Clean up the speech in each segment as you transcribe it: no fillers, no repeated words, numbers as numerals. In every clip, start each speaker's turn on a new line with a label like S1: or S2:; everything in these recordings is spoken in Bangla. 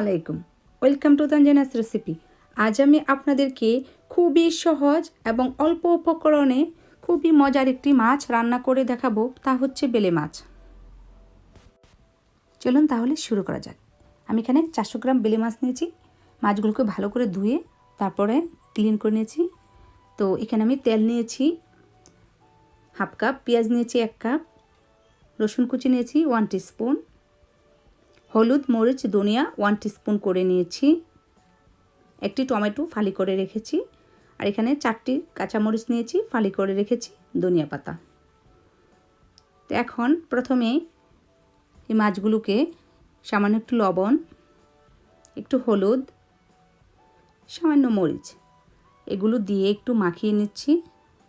S1: আলাইকুম, ওয়েলকাম টু তানজিনাস রেসিপি। আজ আমি আপনাদেরকে খুবই সহজ এবং অল্প উপকরণে খুবই মজার একটি মাছ রান্না করে দেখাবো, তা হচ্ছে বেলে মাছ। চলুন তাহলে শুরু করা যাক। আমি এখানে 400 গ্রাম বেলে মাছ নিয়েছি। মাছগুলোকে ভালো করে ধুয়ে তারপরে ক্লিন করে নিয়েছি। তো এখানে আমি তেল নিয়েছি হাফ কাপ, পেঁয়াজ নিয়েছি 1 কাপ, রসুন কুচি নিয়েছি 1 টিস্পুন, হলুদ, মরিচ, ধনিয়া 1 টিস্পুন করে নিয়েছি, একটি টমেটো ফালি করে রেখেছি, আর এখানে 4টি কাঁচামরিচ নিয়েছি ফালি করে রেখেছি, ধনিয়া পাতা। তো এখন প্রথমে এই মাছগুলোকে সামান্য একটু লবণ, একটু হলুদ, সামান্য মরিচ এগুলো দিয়ে একটু মাখিয়ে নিচ্ছি।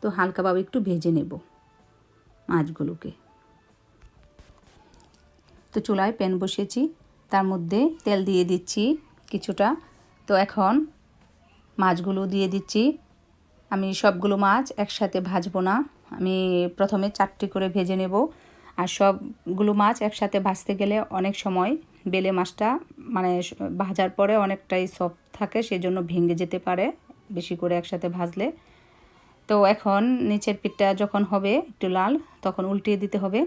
S1: তো হালকাভাবে একটু ভেজে নেব মাছগুলোকে। তো চুলায় প্যান বসিয়েছি, তার মধ্যে তেল দিয়ে দিচ্ছি কিছুটা। তো এখন মাছগুলো দিয়ে দিচ্ছি। আমি সবগুলো মাছ একসাথে ভাজবো না, আমি প্রথমে 4টি করে ভেজে নেব। আর সবগুলো মাছ একসাথে ভাজতে গেলে অনেক সময় বেলে মাছটা মানে ভাজার পরে অনেকটাই সফট থাকে, সেজন্য ভেঙে যেতে পারে বেশি করে একসাথে ভাজলে। তো এখন নিচের পিঠটা যখন হবে একটু লাল, তখন উল্টিয়ে দিতে হবে।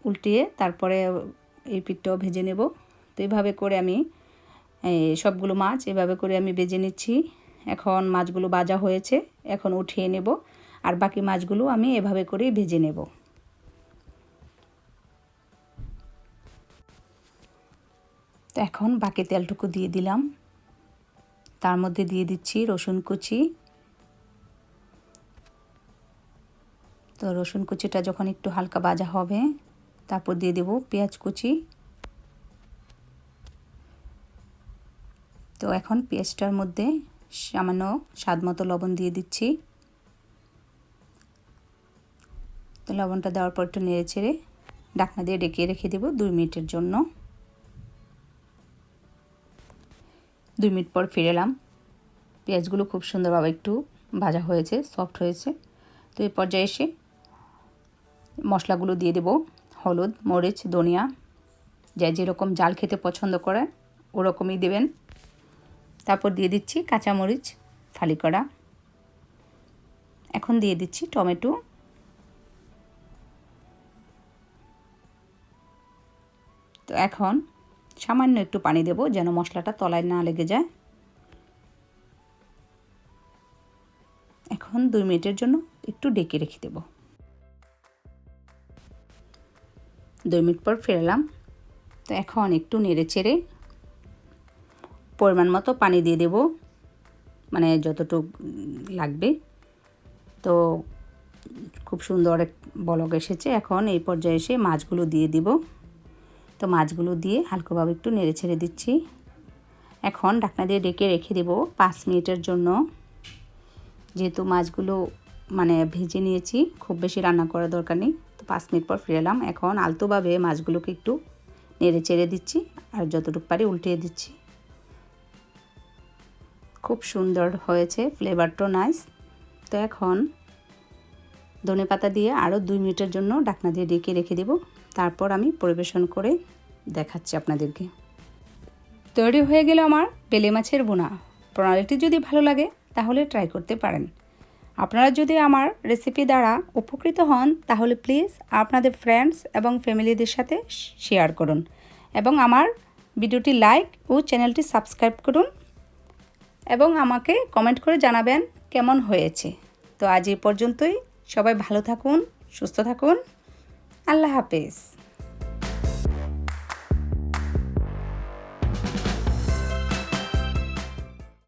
S1: উল্টিয়ে তারপরে এই পিঠটাও ভেজে নেব। তো এইভাবে করে আমি সবগুলো মাছ এভাবে করে আমি ভেজে নিচ্ছি। এখন মাছগুলো ভাজা হয়েছে, এখন উঠিয়ে নেব। আর বাকি মাছগুলো আমি এভাবে করেই ভেজে নেব। তো এখন বাকি তেলটুকু দিয়ে দিলাম, তার মধ্যে দিয়ে দিচ্ছি রসুন কুচি। তো রসুন কুচিটা যখন একটু হালকা ভাজা হবে, তারপর দিয়ে দেব পেঁয়াজ কুচি। তো এখন পেঁয়াজটার মধ্যে সামান্য স্বাদ মতো লবণ দিয়ে দিচ্ছি। তো লবণটা দেওয়ার পর একটু নেড়ে ছেড়ে ঢাকনা দিয়ে ঢেকে রেখে দেব 2 মিনিটের জন্য। 2 মিনিট পর ফিরে এলাম। পেঁয়াজগুলো খুব সুন্দরভাবে একটু ভাজা হয়েছে, সফট হয়েছে। তো এই পর্যায়ে এসে মশলাগুলো দিয়ে দেব। হলুদ, মরিচ, ধনিয়া, যে যেরকম জাল খেতে পছন্দ করে ওরকমই দেবেন। তারপর দিয়ে দিচ্ছি কাঁচামরিচ ফালি করা। এখন দিয়ে দিচ্ছি টমেটো। তো এখন সামান্য একটু পানি দেব যেন মশলাটা তলায় না লেগে যায়। এখন 2 মিনিটের জন্য একটু ঢেকে রেখে দেব। 2 মিনিট পর ফিরলাম। তো এখন একটু নেড়ে চেড়ে পরিমাণ মতো পানি দিয়ে দেব, মানে যতটুকু লাগবে। তো খুব সুন্দর এক বলক এসেছে। এখন এই পর্যায়ে এসে মাছগুলো দিয়ে দিব। তো মাছগুলো দিয়ে হালকাভাবে একটু নেড়ে ছেড়ে দিচ্ছি। এখন ঢাকনা দিয়ে ঢেকে রেখে দেব 5 মিনিটের জন্য। যেহেতু মাছগুলো মানে ভেজে নিয়েছি, খুব বেশি রান্না করার দরকার নেই। তো 5 মিনিট পর ফিরে এলাম। এখন আলতোভাবে মাছগুলোকে একটু নেড়ে চেড়ে দিচ্ছি, আর যতটুকু পারি উল্টিয়ে দিচ্ছি। খুব সুন্দর হয়েছে, ফ্লেভারটাও নাইস। তো এখন ধনেপাতা দিয়ে আরও 2 মিনিটের জন্য ঢাকনা দিয়ে ঢেকে রেখে দেব। তারপর আমি পরিবেশন করে দেখাচ্ছি আপনাদেরকে। তৈরি হয়ে গেল আমার বেলে মাছের ভুনা। প্রণালীটি যদি ভালো লাগে তাহলে ট্রাই করতে পারেন। আপনারা যদি আমার রেসিপি দ্বারা উপকৃত হন তাহলে প্লিজ আপনাদের ফ্রেন্ডস এবং ফ্যামিলিদের সাথে শেয়ার করুন, এবং আমার ভিডিওটি লাইক ও চ্যানেলটি সাবস্ক্রাইব করুন, এবং আমাকে কমেন্ট করে জানাবেন কেমন হয়েছে। তো আজ এই পর্যন্তই। সবাই ভালো থাকুন, সুস্থ থাকুন। আল্লাহ হাফেজ।